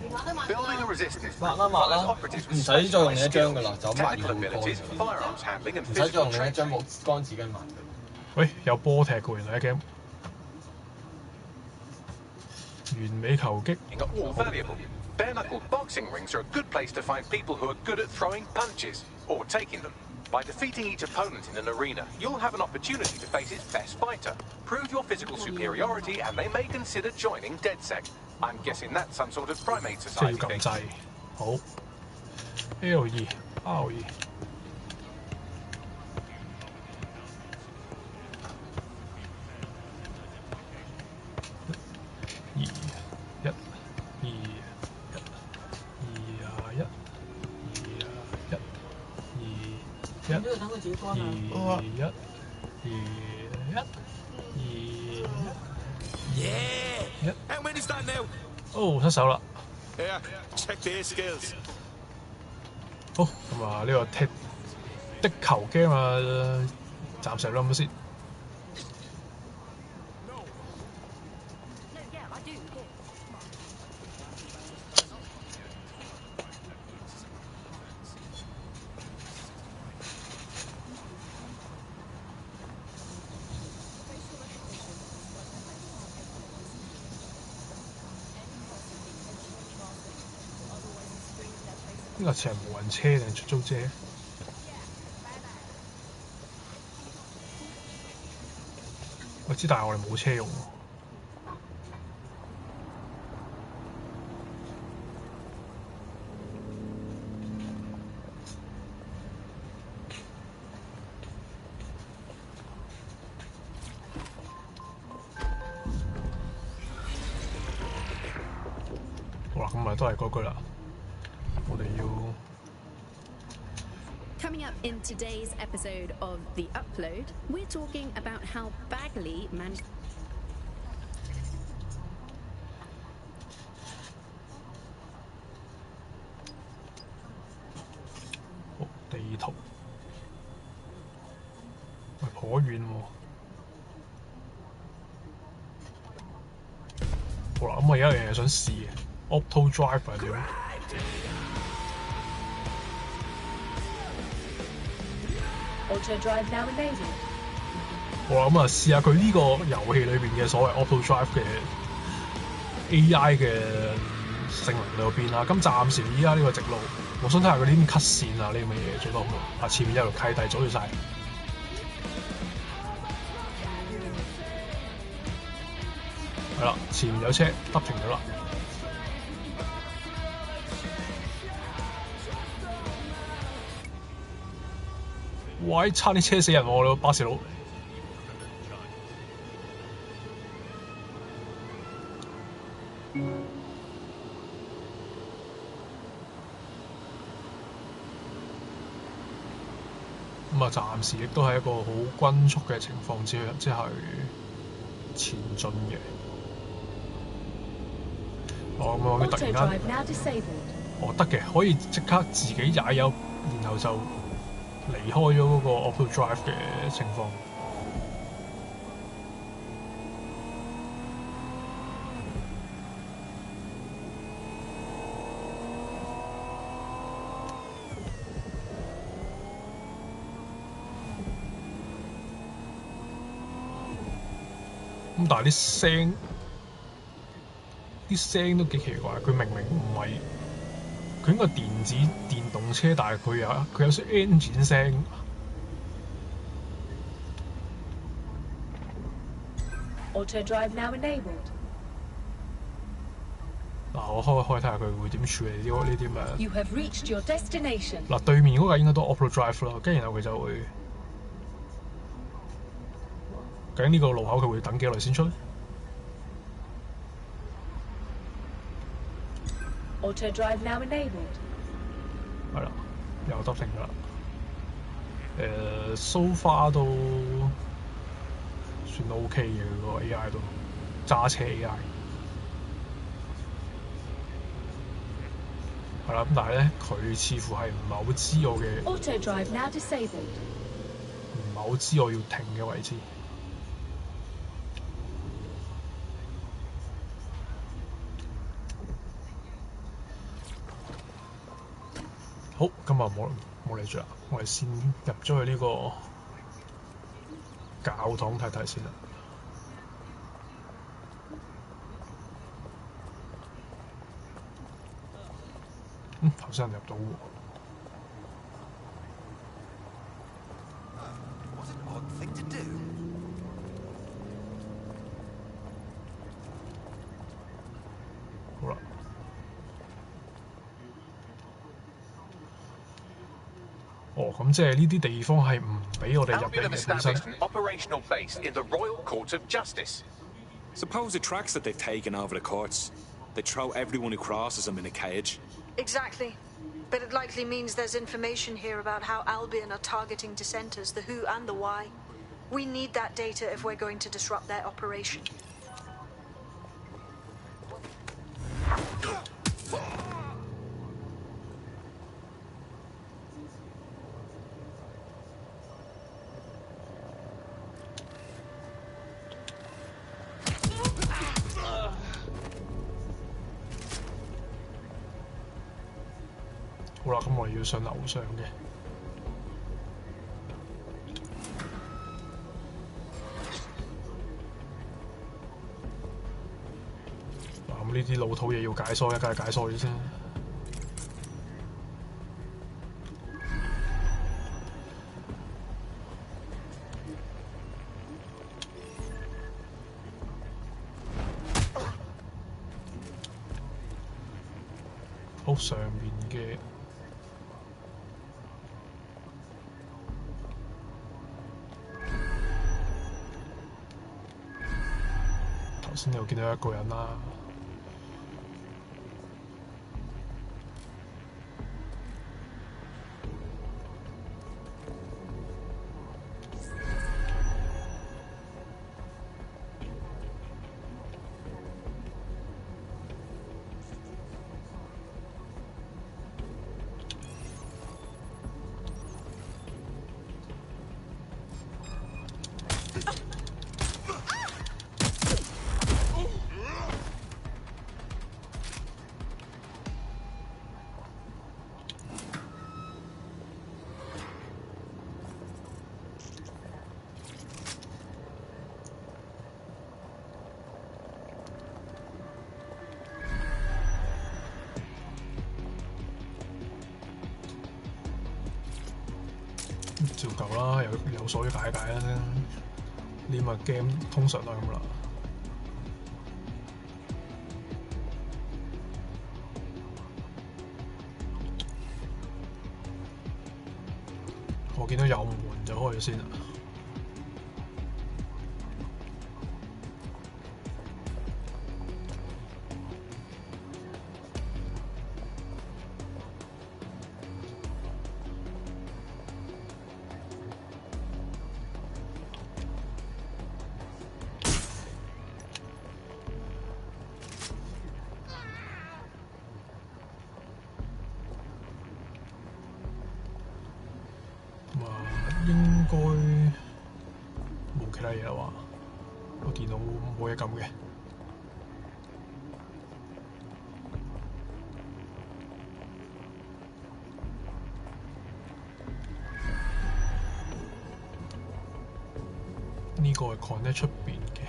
B: Building a resistance
Q: 抹啦抹啦，唔使再用另一張噶啦，就咁抹完就會乾。唔使再用另一張冇乾紙巾抹。
A: 喂，有波踢嘅原來一 game。完美球擊。
B: All valuable. Bare-knuckle boxing rings are a good place to find people who are good at throwing punches or taking them. By defeating each opponent in an arena, you'll have an opportunity to face its best fighter. Prove your physical superiority, and they may consider joining DedSec. I'm guessing that's some sort of primate
A: 即係
B: society
A: 要撳
B: thing.
A: 掣。好。L2、R2。
O: How many's that now?
A: 哦，失手啦。
O: Yeah, check their skills.
A: 好，咁啊呢個踢的球 game 啊，暫時諗先。呢架車係無人車定出租車？我知，但係我哋冇車用喎。好啦，咁咪都係嗰句啦。
R: Coming up in today's episode of The Upload, we're talking about how Bagley managed.
A: 好，地圖，喂，頗遠喎。好啦，咁我有一樣嘢想試嘅 ，Auto Drive 係點？
R: Auto drive now enabled.
A: 好啦，咁啊試下佢呢個遊戲裏邊嘅所謂 Auto Drive 嘅 AI 嘅性能喺邊啦。咁暫時依家呢個直路，我想睇下佢呢邊 cut 線啊，呢啲咁嘅嘢做得好唔好？啊，前面有條契弟阻住晒。係啦，前面有車，得停咗啦。 喂，差啲車死人喎！你個巴士佬。咁啊，暫時亦都係一個好均速嘅情況之下，即係前進嘅。哦，咁我突然間，哦得嘅，可以即刻自己踩油，然後就。 離開咗嗰個 Auto Drive 嘅情況。咁但係啲聲都幾奇怪，佢明明唔係。 佢應該電動車，但係佢有啲 engine 聲。
R: Auto drive now enabled.
A: 嗱，我開睇下佢會點處理呢啲咩？
R: You have reached your destination.
A: 嗱，對面嗰架應該都 Auto Drive 咯，跟住然後佢就會，究竟呢個路口佢會等幾耐先出？
R: Auto drive now enabled.
A: 係啦，又得停啦。so far 都算 OK 嘅，佢個 AI 都揸車 AI。係啦，咁但係咧，佢似乎係唔係好知我嘅
R: Auto drive now disabled.
A: 唔係好知我要停嘅位置。好，今日冇理住啦，我哋先入咗去呢個教堂睇睇先啦。頭先人入到喎。好啦。哦，咁即係呢啲地方係唔俾我哋入嘅本身。
B: Operational base in the Royal Court of Justice.
O: Suppose the tracks that they've taken over the courts, they throw everyone who crosses them in a cage.
D: Exactly. But it likely means there's information here about how Albion are targeting dissenters, the who and the why. We need that data if we're going to disrupt their operation.
A: 好啦，咁我哋要上樓上嘅。咁呢啲老土嘢要解鎖嘅，梗係解鎖咗先。好，上面嘅。先又見到一個人啦。照舊啦，有所解啦。呢個 game 通常都係咁啦。我見到有門就開咗先啦。應該冇其他嘢啦喎，個電腦冇嘢撳嘅。呢個係 connect 出邊嘅。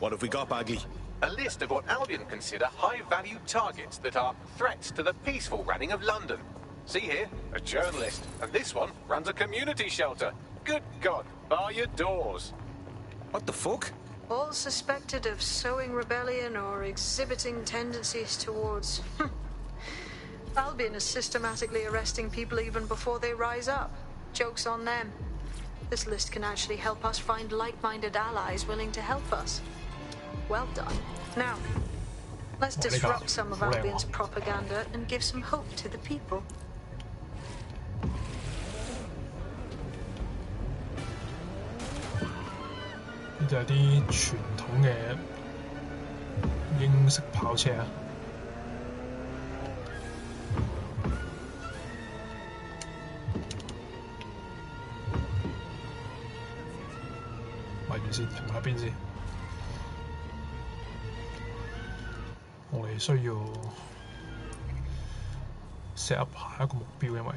B: What have we got, Bagley? A list of what Albion consider high-value targets that are threats to the peaceful running of London. See here, a journalist, and this one runs a community shelter. Good God, bar your doors.
O: What the fuck?
D: All suspected of sowing rebellion or exhibiting tendencies towards... Albion is systematically arresting people even before they rise up. Joke's on them. This list can actually help us find like-minded allies willing to help us. Well done. Now, let's disrupt some of Albion's propaganda and give some hope to the people.
A: 呢就係啲傳統嘅英式跑車啊。咪住先，停埋一邊先。我哋需要 set up 下一個目標，因為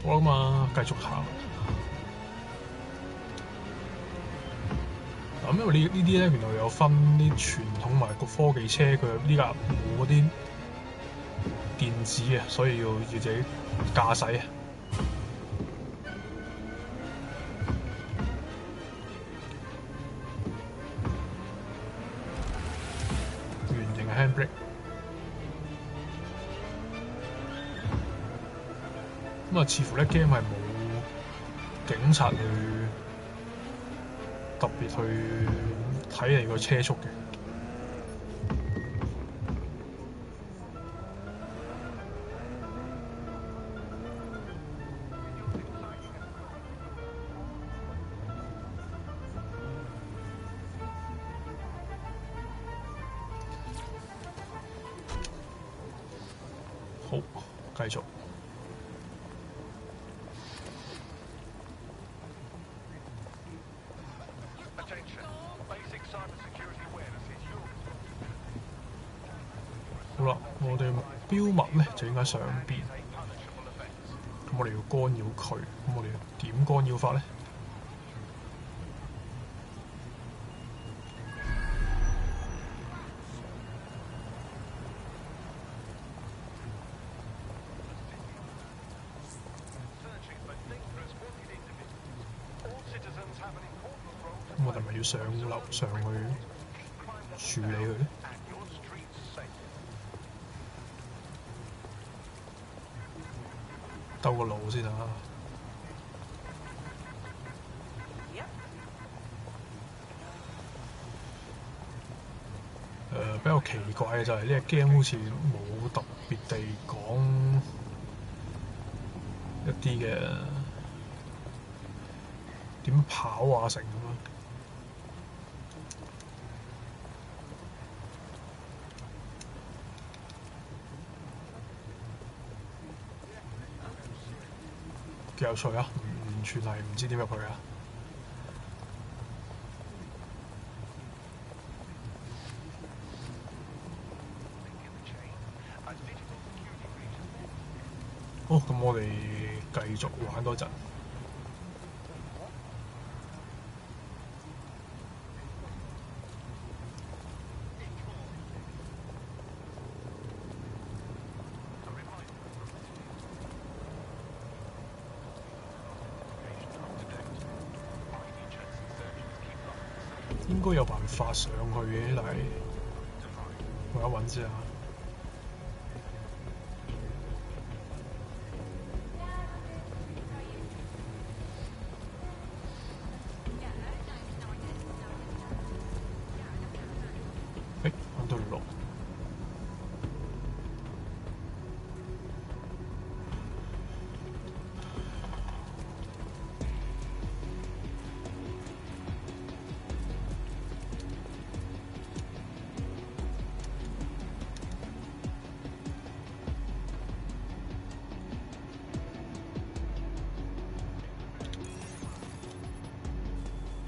A: 好啦嘛，繼續行。咁因為呢啲咧，原來有分啲傳統同埋個科技車，佢呢架冇嗰啲電子嘅，所以要自己駕駛啊。圓形嘅 handbrake。咁啊，似乎呢 game 係冇警察去特別去睇你個車速嘅。好，繼續。好啦，我哋標物咧就應該上邊，咁我哋要干擾佢，咁我哋點干擾法咧？咁我哋咪要上樓上去處理佢咧？兜個路先啊！比較奇怪嘅就係呢個 game 好似冇特別地講一啲嘅點跑啊成咁樣。幾有趣啊！完全係唔知點入去啊！好，咁我哋繼續玩多陣。應該有辦法上去嘅，但係我一揾先啊。揾到路。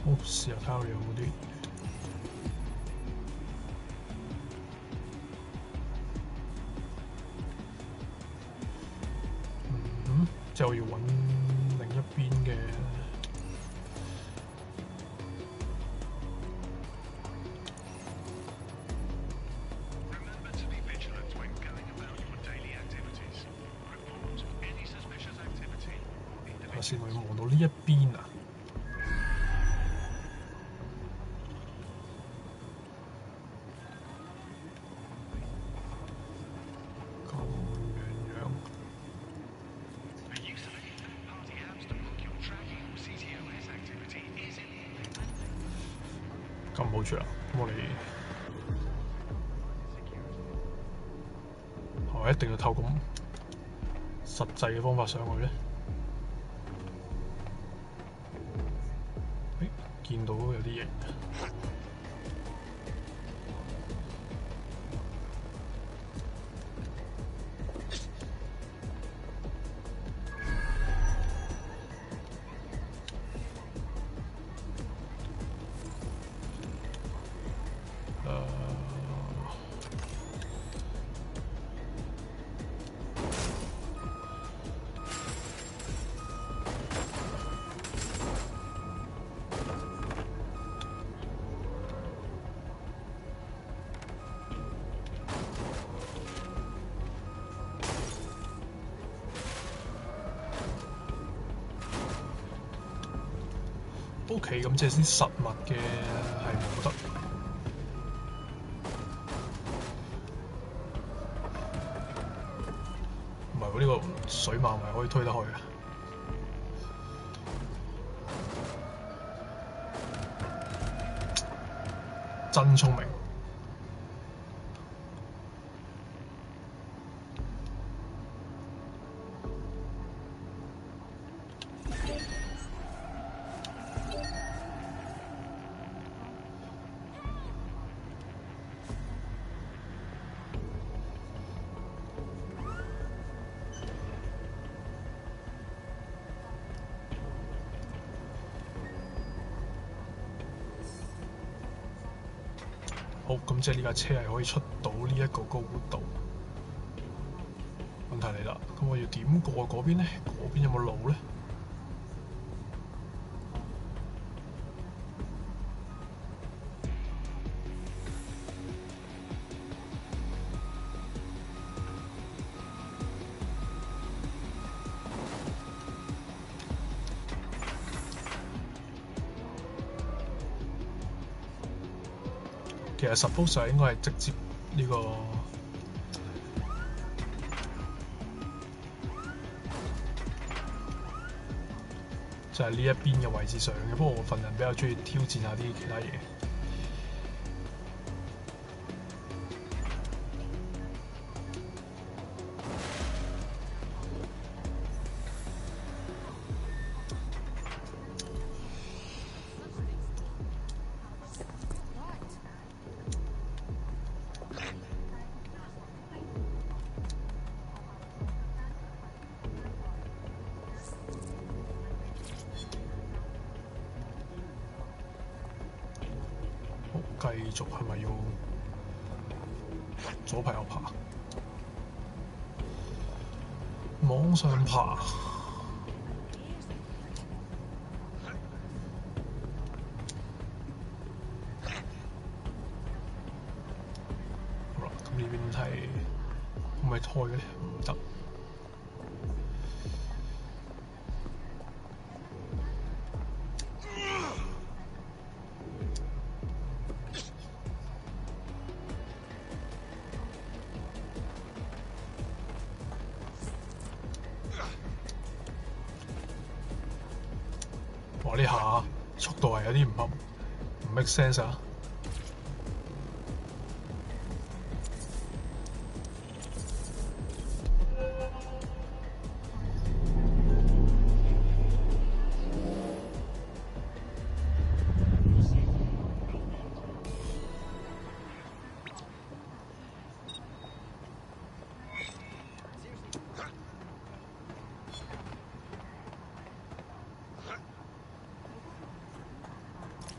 A: 好，試下睇下有冇啲。之後要揾另一邊嘅。睇下先，我要望到呢一邊啊！咁好處啦，咁我哋係咪一定要透過實際嘅方法上去咧？見到有啲嘢。OK， 咁即係啲實物嘅係冇得。唔係喎，呢個水馬咪可以推得開嘅。真聰明。好，咁即係呢架車係可以出到呢一個高度。問題嚟啦，咁我要點過嗰邊咧？嗰邊有冇路咧？其實 suppose 應該係直接呢個就係呢一邊嘅位置上嘅，不過我份人比較中意挑戰下啲其他嘢。繼續係咪要左爬右爬？網上爬。好啦，咁呢邊係可唔可以開嘅咧？唔得。哇！呢下速度係有啲唔 make sense 啊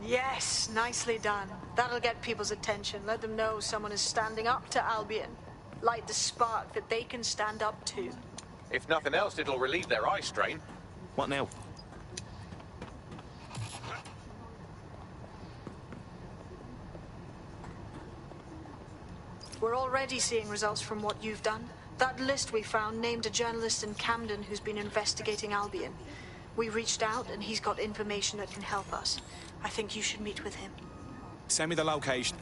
A: ！Yes,
D: nicely done. That'll get people's attention. Let them know someone is standing up to Albion. Light the spark that they can stand up to.
B: If nothing else, it'll relieve their eye strain.
O: What now?
D: We're already seeing results from what you've done. That list we found named a journalist in Camden who's been investigating Albion. We reached out and he's got information that can help us. I think you should meet with him.
O: Send me the location.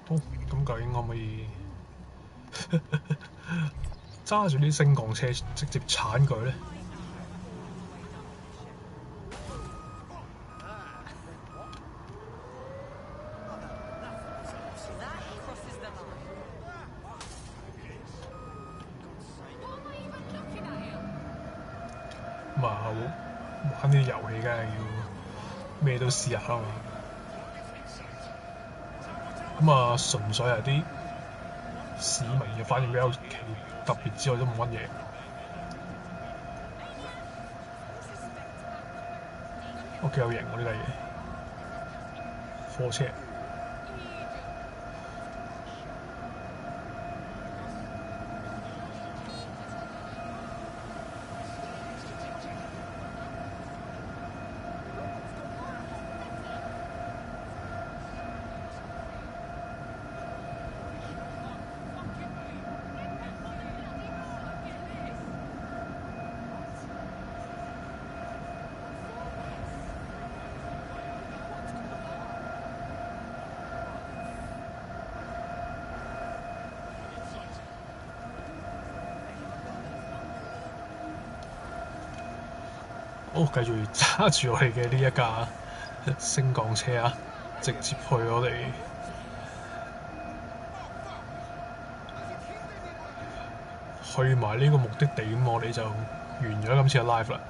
A: 好，咁究竟可唔可以揸住啲升降車直接鏟佢咧？咁啊，玩呢啲遊戲梗係要咩都試下啦嘛。咁啊，純粹係啲市民嘅反應比較特別之外，都冇乜嘢。我幾有型喎呢架嘢，貨車。好，繼續揸住我哋嘅呢一架升降車啊，直接去我哋去埋呢個目的地，咁我哋就完咗今次嘅 live 啦。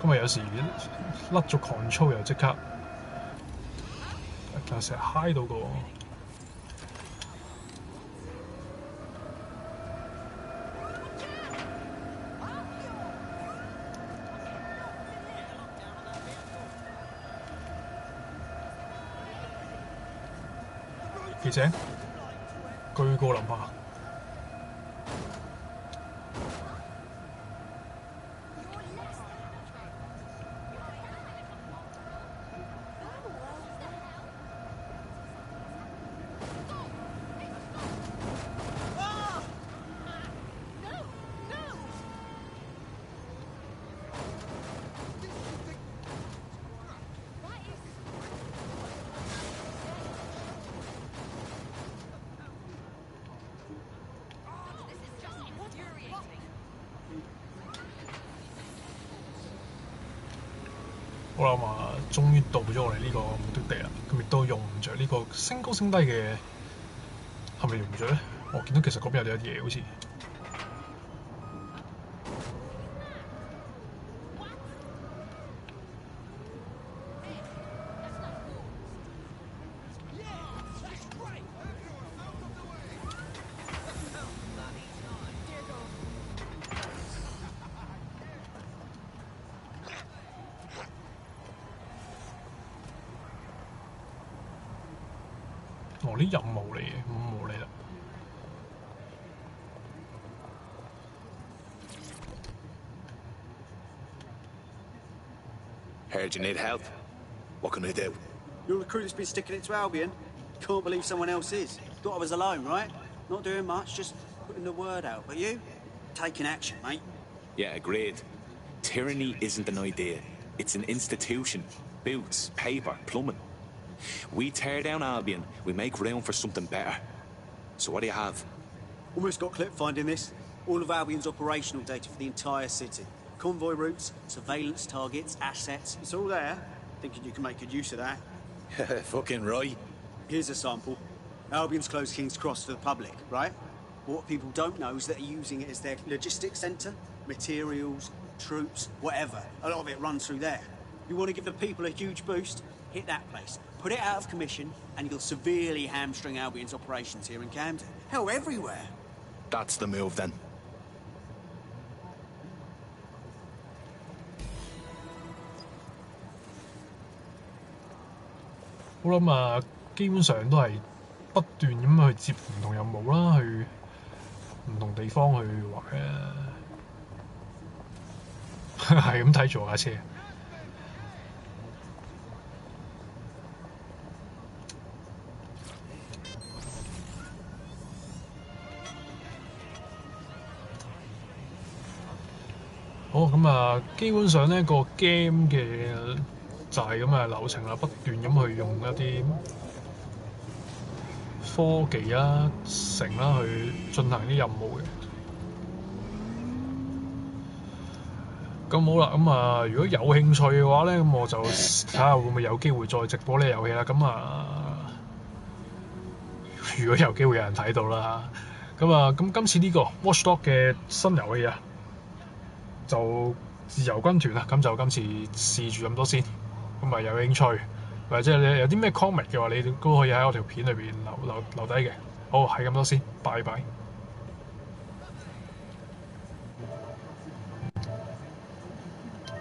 A: 咁啊有時甩咗 control 又即刻，就成日嗨到個幾正，居高臨下。好啦嘛，終於到咗我哋呢個目的地啦，咁亦都用唔着呢個升高升低嘅，係咪用唔着咧？我見到其實嗰邊有啲嘢好似。哦，啲任務嚟嘅，咁冇理啦。
O: Heard you need help. What can I do?
S: Your recruiter's been sticking it to Albion. Can't believe someone else is. Thought I was alone, right? Not doing much, just putting the word out. But you? Taking action, mate.
O: Yeah, agreed. Tyranny isn't an idea. It's an institution. Boots, paper, plumbing. We tear down Albion, we make room for something better. So what do you have?
S: Almost got clip finding this. All of Albion's operational data for the entire city. Convoy routes, surveillance targets, assets. It's all there. Thinking you can make good use of that.
O: Fucking right.
S: Here's a sample. Albion's closed King's Cross for the public, right? But what people don't know is that they're using it as their logistics centre. Materials, troops, whatever. A lot of it runs through there. You want to give the people a huge boost? Hit that place. Put it out of commission, and you'll severely hamstring Albion's operations here in Camden. Hell, everywhere.
O: That's the move, then.
A: 好啦咁啊，基本上都係不斷咁去接唔同任務啦，去唔同地方去玩係咁睇住我架車。好咁啊，基本上呢個 game 嘅就係咁嘅流程啦，不斷咁去用一啲科技啦、成啦去進行啲任務嘅。咁好啦，咁啊，如果有興趣嘅話咧，咁我就睇下會唔會有機會再直播呢個遊戲啦。咁啊，如果有機會有人睇到啦，咁今次呢個 Watchdog 嘅新遊戲啊，就自由軍團啦，咁就今次試住咁多先。咁啊有興趣，或者你有啲咩 comment 嘅話，你都可以喺我條片裏邊留低嘅。好，係咁多先，拜拜。